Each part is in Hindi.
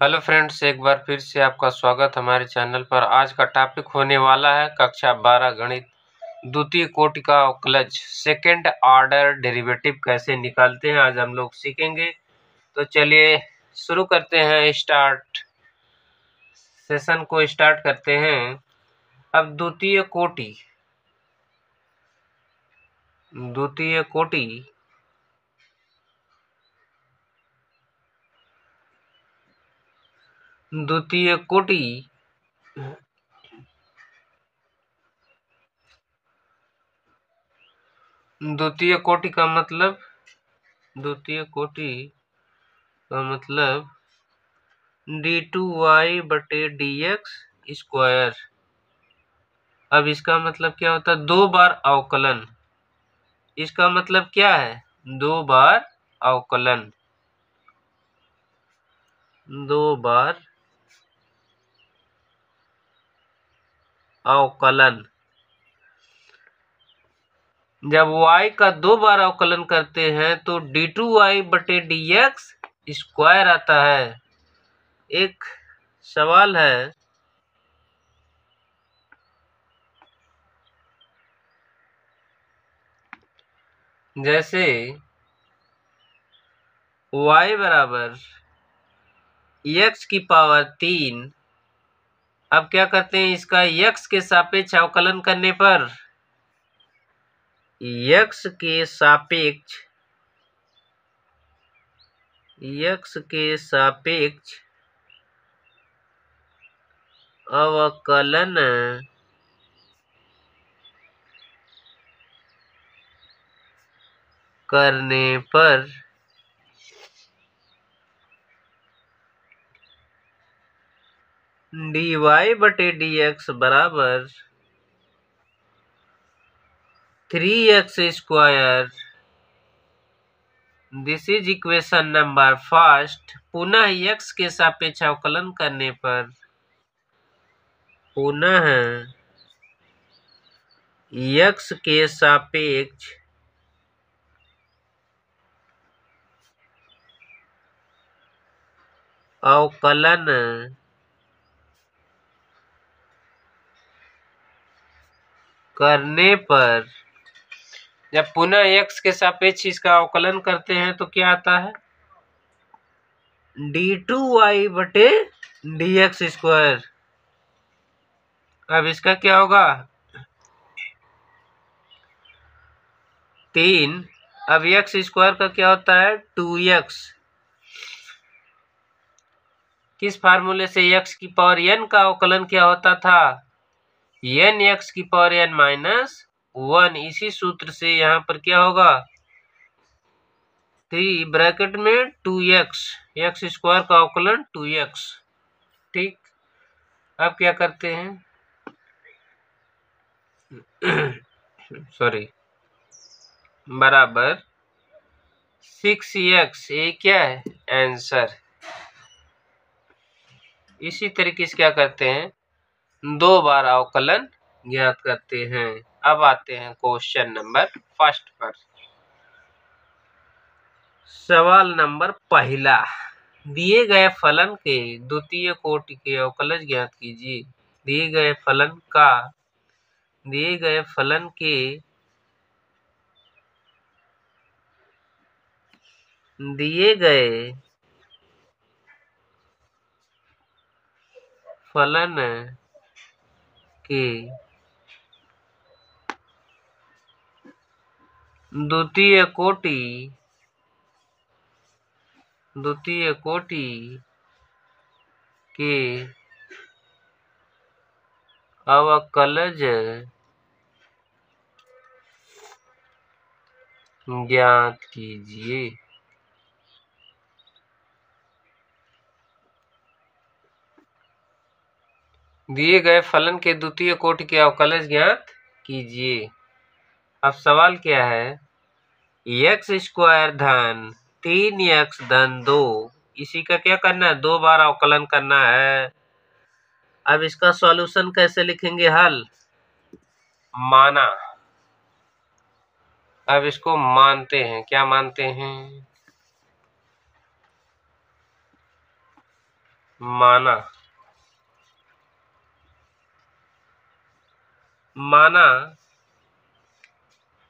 हेलो फ्रेंड्स, एक बार फिर से आपका स्वागत हमारे चैनल पर। आज का टॉपिक होने वाला है कक्षा 12 गणित द्वितीय कोटि का अवकलज सेकेंड ऑर्डर डेरिवेटिव कैसे निकालते हैं, आज हम लोग सीखेंगे। तो चलिए शुरू करते हैं, सेशन को स्टार्ट करते हैं। अब द्वितीय कोटि द्वितीय कोटि का मतलब d2y/dx स्क्वायर। अब इसका मतलब क्या होता है? 2 बार अवकलन। इसका मतलब क्या है? 2 बार अवकलन। 2 बार अवकलन। जब y का 2 बार अवकलन करते हैं तो d2y/dx स्क्वायर आता है। एक सवाल है, जैसे y बराबर x की पावर 3। अब क्या करते हैं? इसका x के सापेक्ष अवकलन करने पर x के सापेक्ष अवकलन करने पर dy/dx बराबर 3x square. This is equation number first. पुनः x के सापेक्ष अवकलन करने पर x के सापेक्ष अवकलन करने पर, जब पुनः x के सापेक्ष इसका अवकलन करते हैं तो क्या आता है? d2y/dx square. अब इसका क्या होगा? 3। अब x स्क्वायर का क्या होता है? 2x। किस फार्मूले से x की पावर n का अवकलन क्या होता था? n x की पावर n माइनस 1। इसी सूत्र से यहाँ पर क्या होगा? 3 ब्रैकेट में 2x, x स्क्वायर का अवकलन 2x। ठीक। अब क्या करते हैं? सॉरी, बराबर 6x। ये क्या है? आंसर। इसी तरीके से क्या करते हैं? 2 बार अवकलन ज्ञात करते हैं। अब आते हैं क्वेश्चन नंबर फर्स्ट पर। सवाल नंबर पहला, दिए गए फलन के द्वितीय कोटि के अवकलज ज्ञात कीजिए। दिए गए फलन के द्वितीय कोटि के अवकलज ज्ञात कीजिए। दिए गए फलन के द्वितीय कोटि के अवकलज ज्ञात कीजिए। अब सवाल क्या है? x स्क्वायर धन 3x धन 2, इसी का क्या करना है? 2 बार अवकलन करना है। अब इसका सॉल्यूशन कैसे लिखेंगे? हल माना। अब इसको मानते हैं। क्या मानते हैं? माना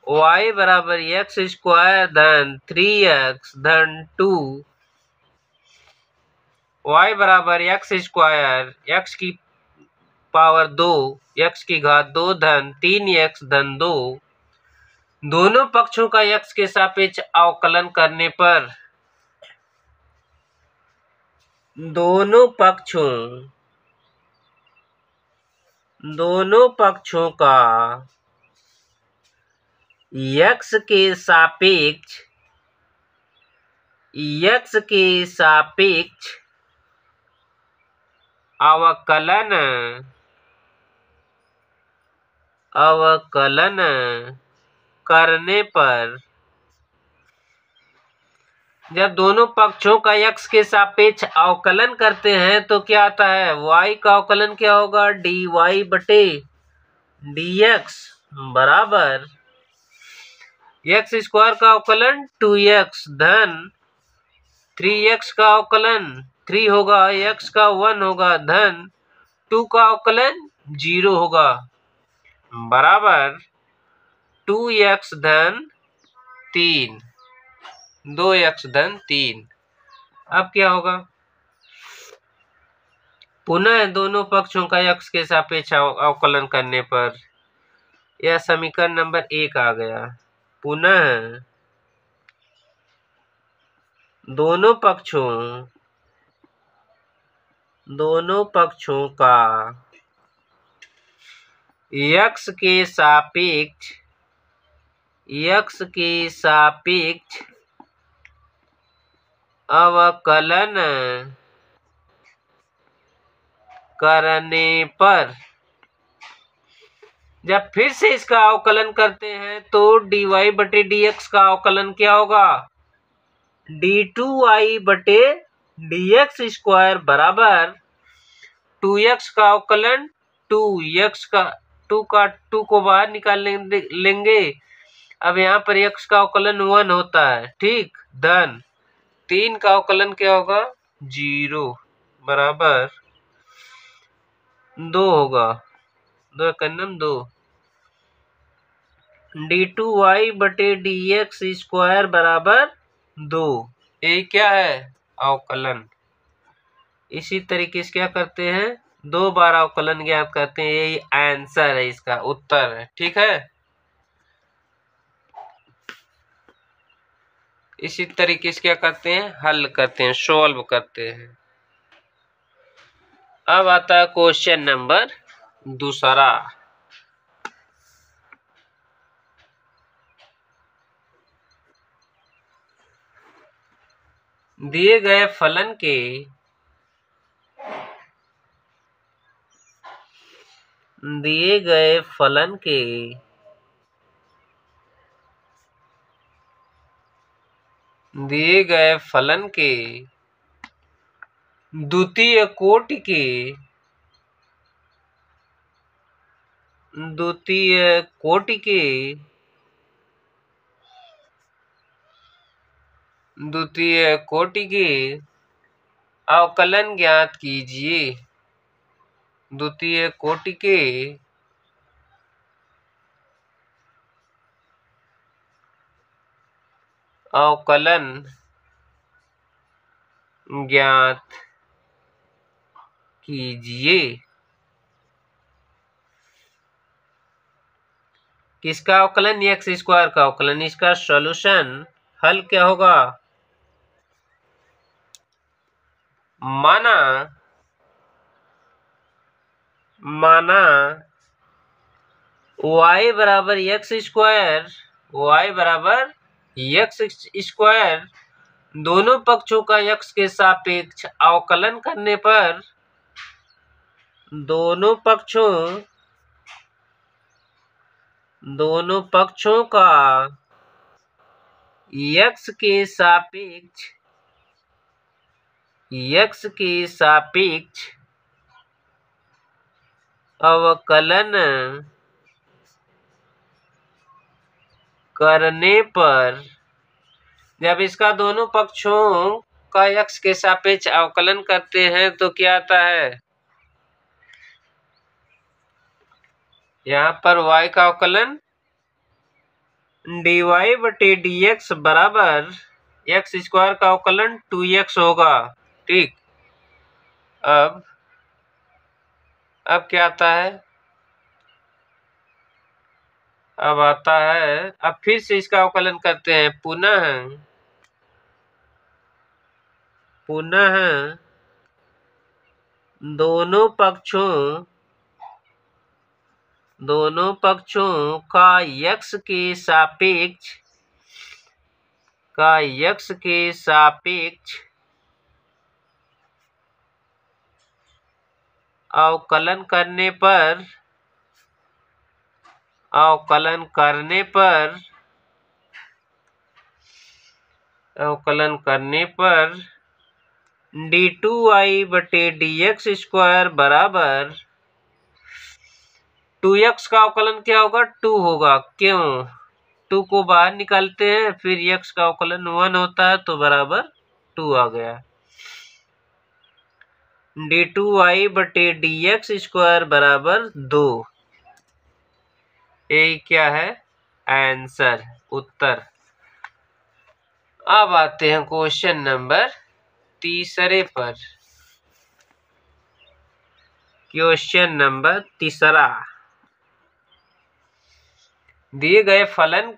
y बराबर एक्स स्क्वायर धन 3x धन 2, y बराबर एक्स स्क्वायर x की पावर 2 x की घात 2 धन 3x धन 2, दोनों पक्षों का x के सापेक्ष अवकलन करने पर दोनों पक्षों का x के सापेक्ष अवकलन करने पर, जब दोनों पक्षों का x के सापेक्ष अवकलन करते हैं तो क्या आता है, y का अवकलन क्या होगा, dy बटे dx बराबर एक्स स्क्वायर का अवकलन 2x धन 3x का अवकलन 3 होगा, x का 1 होगा धन 2 का अवकलन 0 होगा बराबर 2x धन 3, 2x धन 3। अब क्या होगा, पुनः दोनों पक्षों का x के सापेक्ष अवकलन करने पर यह समीकरण नंबर 1 आ गया। पुनः दोनों पक्षों का x के सापेक्ष अवकलन करने पर, जब फिर से इसका अवकलन करते हैं तो dy बटे dx का अवकलन क्या होगा, d2y बटे dx स्क्वायर बराबर 2x का अवकलन 2 को बाहर निकाल लेंगे। अब यहाँ पर x का अवकलन 1 होता है, ठीक, धन 3 का अवकलन क्या होगा, 0 बराबर 2 होगा, 2 कन्नम 2, d2y बटे dx स्क्वायर बराबर 2, ये क्या है, अवकलन। इसी तरीके से क्या करते हैं, 2 बार अवकलन ज्ञात करते हैं, यही आंसर है, इसका उत्तर है, ठीक है। इसी तरीके से क्या करते हैं, हल करते हैं, सॉल्व करते हैं। अब आता है क्वेश्चन नंबर 2। दिए गए फलन के द्वितीय कोटि के अवकलन ज्ञात कीजिए। द्वितीय कोटि के अवकलन ज्ञात कीजिए। किसका अवकलन, एक्स स्क्वायर का अवकलन। इसका सॉल्यूशन हल क्या होगा, माना y बराबर एक्स स्क्वायर, दोनों पक्षों का x के सापेक्ष अवकलन करने पर दोनों पक्षों का x के सापेक्ष अवकलन करने पर, जब इसका दोनों पक्षों का x के सापेक्ष अवकलन करते हैं तो क्या आता है, यहाँ पर y का अवकलन dy/dx बराबर x स्क्वायर का अवकलन 2x होगा। ठीक, अब क्या आता है, अब आता है, अब फिर से इसका अवकलन करते हैं, पुनः दोनों पक्षों का x के सापेक्ष अवकलन करने पर d2y/dx स्क्वायर बराबर 2x का अवकलन क्या होगा, 2 होगा। क्यों, 2 को बाहर निकालते हैं, फिर x का अवकलन 1 होता है तो बराबर 2 आ गया। d2y/dx स्क्वायर बराबर 2, यही क्या है, आंसर, उत्तर। अब आते हैं क्वेश्चन नंबर 3 पर। क्वेश्चन नंबर 3, दिए गए फलन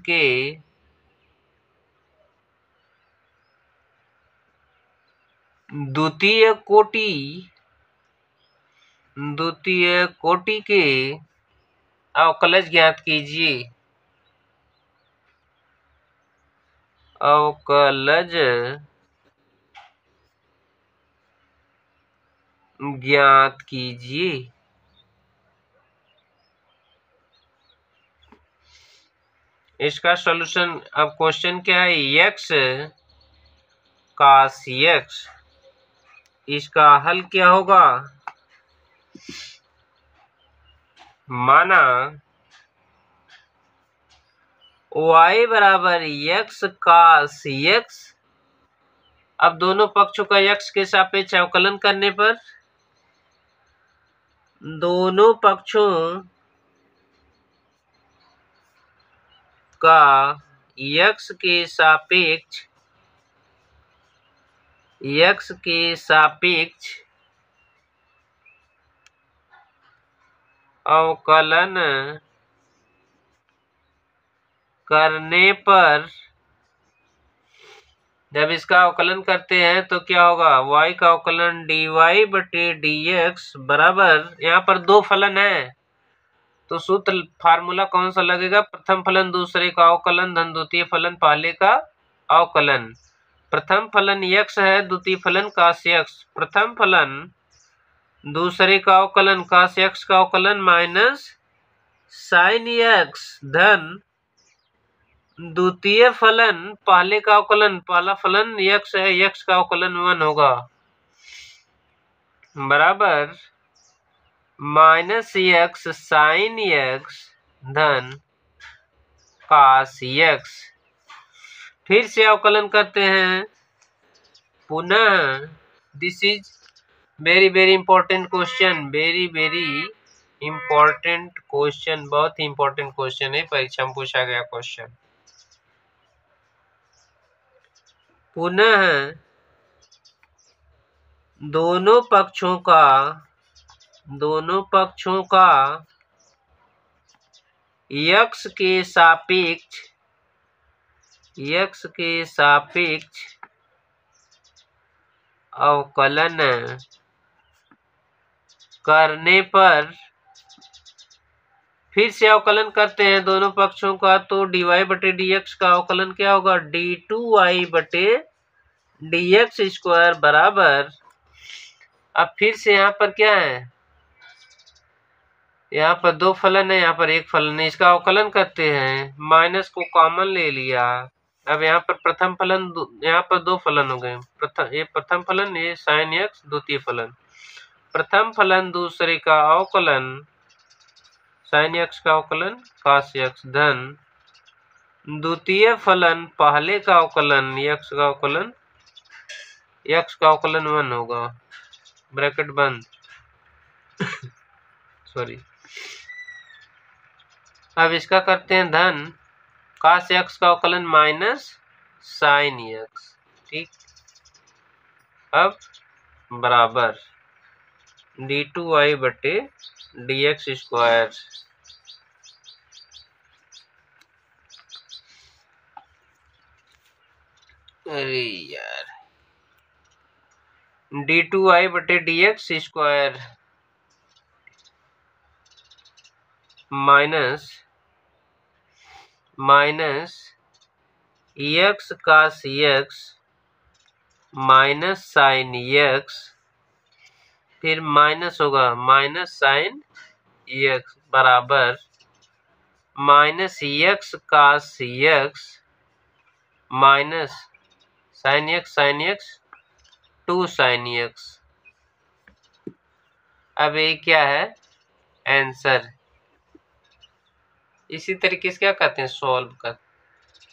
के द्वितीय कोटि के अवकलज ज्ञात कीजिए। अवकलज ज्ञात कीजिए। इसका सॉल्यूशन, अब क्वेश्चन क्या है, x cos x, इसका हल क्या होगा, माना y बराबर x cos x, अब दोनों पक्षों का x के सापेक्ष अवकलन करने पर दोनों पक्षों का x के सापेक्ष अवकलन करने पर, जब इसका अवकलन करते हैं तो क्या होगा, y का अवकलन dy/dx बराबर, यहाँ पर दो फलन है तो सूत्र फार्मूला कौन सा लगेगा, प्रथम फलन दूसरे का अवकलन धन द्वितीय फलन पहले का अवकलन। प्रथम फलन x है, द्वितीय फलन cos x, प्रथम फलन दूसरे का अवकलन cos x का अवकलन माइनस sin x धन द्वितीय फलन पहले का अवकलन, पहला फलन x है, x का अवकलन 1 होगा, बराबर माइनस x sin x धन cos x। फिर से अवकलन करते हैं, पुनः, this is very very important question, बहुत ही इंपॉर्टेंट क्वेश्चन है, परीक्षा में पूछा गया क्वेश्चन। पुनः दोनों पक्षों का x के सापेक्ष अवकलन करने पर, फिर से अवकलन करते हैं दोनों पक्षों का, तो dy/dx का अवकलन क्या होगा, d2y/dx स्क्वायर बराबर, अब फिर से यहाँ पर क्या है, यहाँ पर दो फलन है, यहाँ पर एक फलन है, इसका अवकलन करते हैं, माइनस को कॉमन ले लिया। अब यहाँ पर प्रथम फलन, यहाँ पर दो फलन हो गए, ये प्रथम फलन, ये sin x द्वितीय फलन, प्रथम फलन दूसरे का अवकलन sin x का अवकलन cos x धन द्वितीय फलन पहले का अवकलन x का अवकलन 1 होगा, ब्रैकेट बंद। सॉरी। अब इसका करते हैं धन cos x का अवकलन माइनस sin x, ठीक। अब बराबर d2y बटे dx स्क्वायर। अरे यार, d2y बटे dx square minus x cos x minus sin x, फिर माइनस होगा माइनस sin x बराबर minus x cos x minus sin x 2 sin x। अब ये क्या है? आंसर। इसी तरीके से क्या करते हैं? सॉल्व कर।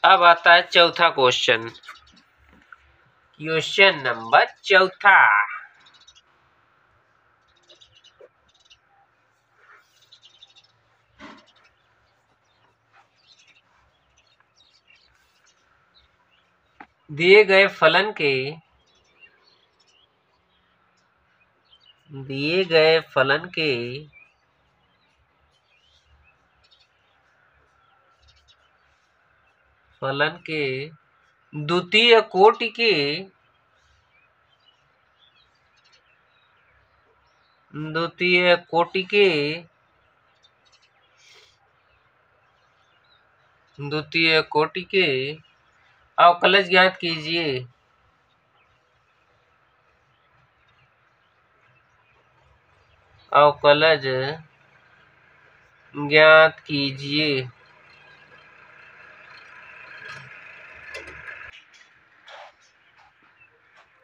अब आता है चौथा क्वेश्चन, क्वेश्चन नंबर चौथा। दिए गए फलन के द्वितीय कोटि के अवकलज ज्ञात कीजिए। अवकलज ज्ञात कीजिए।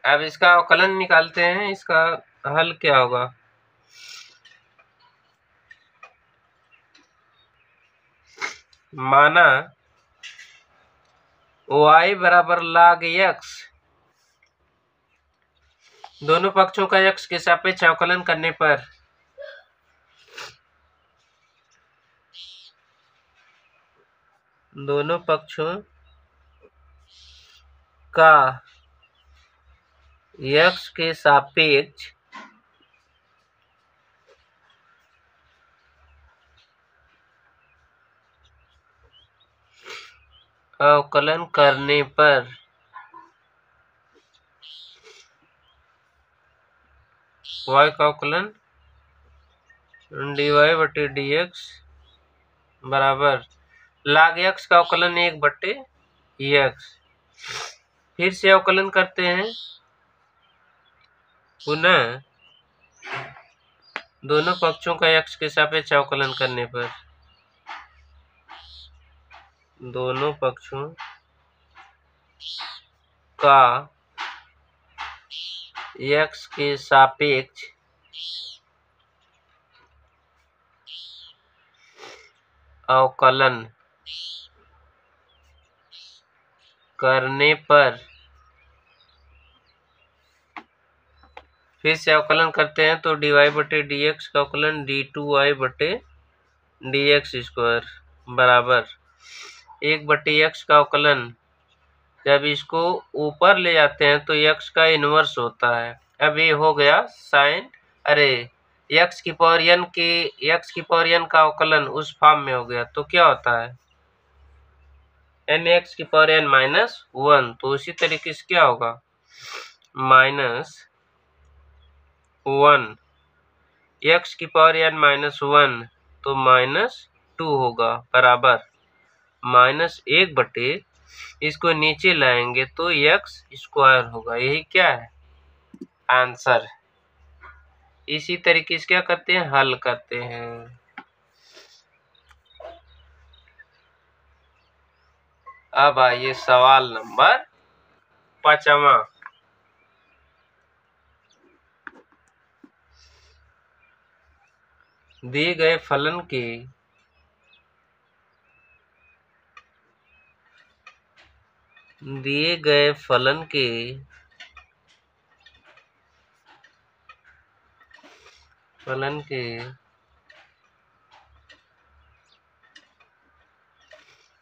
अब इसका अवकलन निकालते हैं, इसका हल क्या होगा? माना y बराबर log x, दोनों पक्षों का x के सापेक्ष अवकलन करने पर दोनों पक्षों का x के सापेक्ष अवकलन करने पर y का अवकलन dy बटे dx बराबर log x का अवकलन 1 बटे x। फिर से अवकलन करते हैं, पुनः दोनों पक्षों का x के सापेक्ष अवकलन करने पर दोनों पक्षों का x के सापेक्ष अवकलन करने पर फिर से अवकलन करते हैं तो dy बटे dx का अवकलन d2y बटे dx स्क्वायर बराबर 1 बटे x का अवकलन, जब इसको ऊपर ले जाते हैं तो x का इनवर्स होता है। अब ये हो गया साइन, अरे x की पावर n का अवकलन उस फॉर्म में हो गया तो क्या होता है? n(x की पावर n माइनस 1), तो उसी तरीके से क्या होगा? माइनस 1 x की पावर n माइनस 1 तो माइनस 2 होगा बराबर माइनस 1 बटे, इसको नीचे लाएंगे तो x स्क्वायर होगा। यही क्या है? आंसर। इसी तरीके से क्या करते हैं? हल करते हैं। अब आइए सवाल नंबर 5वां। दिए गए फलन के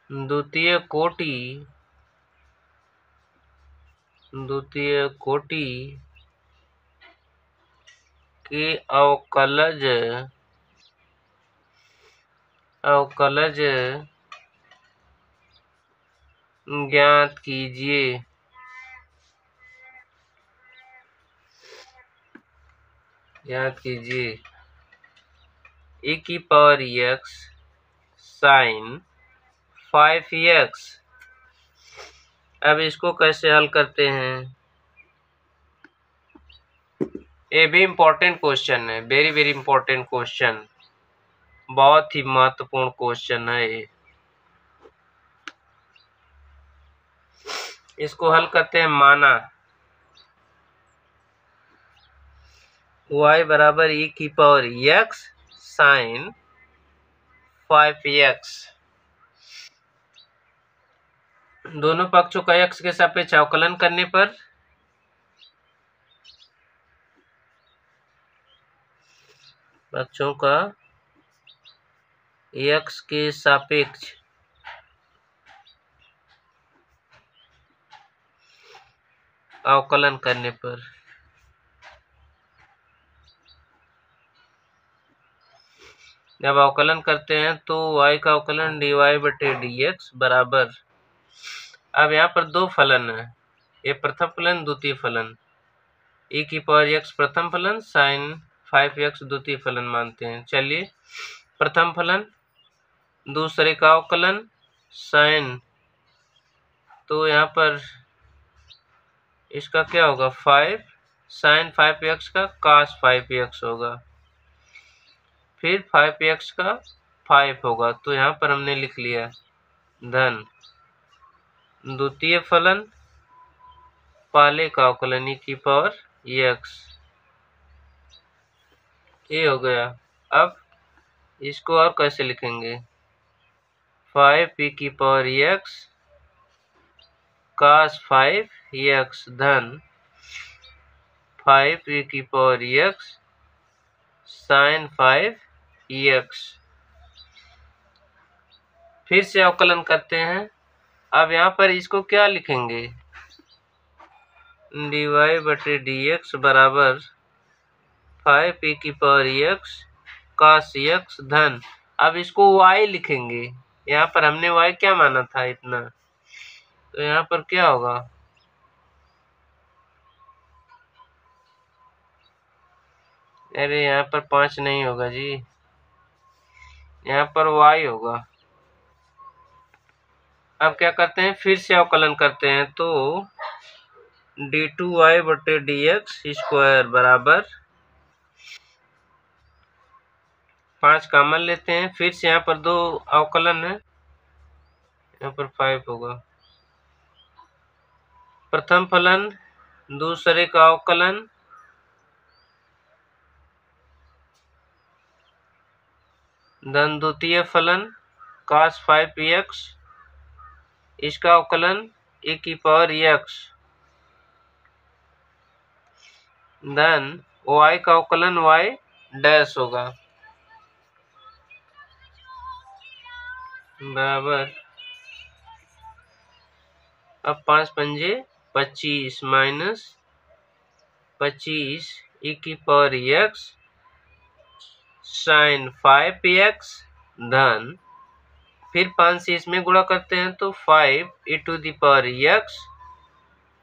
द्वितीय कोटि के अवकलज ज्ञात कीजिए। e की पावर x sin 5x। अब इसको कैसे हल करते हैं? ये भी इम्पोर्टेंट क्वेश्चन है, वेरी वेरी इम्पोर्टेंट क्वेश्चन, बहुत ही महत्वपूर्ण क्वेश्चन है ये। इसको हल करते हैं। माना y बराबर e की पावर x sin 5x। दोनों पक्षों का x के सापेक्ष अवकलन करने पर पक्षों का x के सापेक्ष अवकलन करने पर जब अवकलन करते हैं तो y का अवकलन dy/dx बराबर, अब यहाँ पर दो फलन है, ये प्रथम फलन द्वितीय फलन, e की पावर x प्रथम फलन sin 5x द्वितीय फलन मानते हैं। चलिए प्रथम फलन, दूसरे का अवकलन sin, तो यहाँ पर इसका क्या होगा 5 sin 5x का cos 5x होगा, फिर 5x का 5 होगा। तो यहाँ पर हमने लिख लिया धन द्वितीय फलन पहले का अवकलन e की पावर x, ये हो गया। अब इसको और कैसे लिखेंगे? 5 e की पावर x cos 5x धन 5 e की पावर x sin 5x। फिर से अवकलन करते हैं। अब यहाँ पर इसको क्या लिखेंगे? dy/dx बराबर 5 e की पावर x cos x धन, अब इसको y लिखेंगे। यहाँ पर हमने y क्या माना था इतना, तो यहाँ पर क्या होगा? अरे यहाँ पर 5 नहीं होगा जी, यहाँ पर y होगा। अब क्या करते हैं? फिर से अवकलन करते हैं, तो d2y/dx स्क्वायर बराबर 5 कॉमन लेते हैं। फिर से यहाँ पर दो अवकलन है, यहाँ पर 5 होगा। प्रथम फलन दूसरे का अवकलन धन द्वितीय फलन cos 5x, इसका अवकलन e की पावर x धन y का अवकलन y डैश होगा बराबर, अब 5 पंजे 25 माइनस 25 e की पावर x sin 5x धन, फिर 5 से इसमें गुणा करते हैं तो 5 e to the power x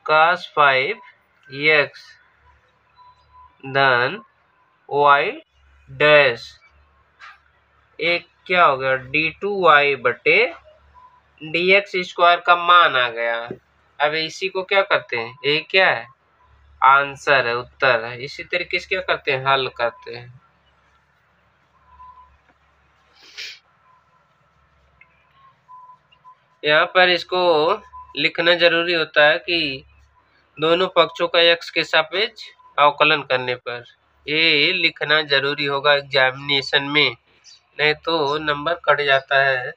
cos 5x धन y डैश। एक क्या हो गया? d2y/dx स्क्वायर का मान आ गया। अब इसी को क्या करते हैं? ये क्या है? आंसर है, उत्तर है। इसी तरीके से क्या करते हैं? हल करते हैं। यहाँ पर इसको लिखना जरूरी होता है कि दोनों पक्षों का x के सापेक्ष अवकलन करने पर ये लिखना जरूरी होगा एग्जामिनेशन में, नहीं तो नंबर कट जाता है,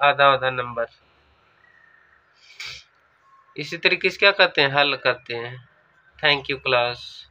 आधा आधा नंबर। इसी तरीके से क्या करते हैं, हल करते हैं। Thank you class.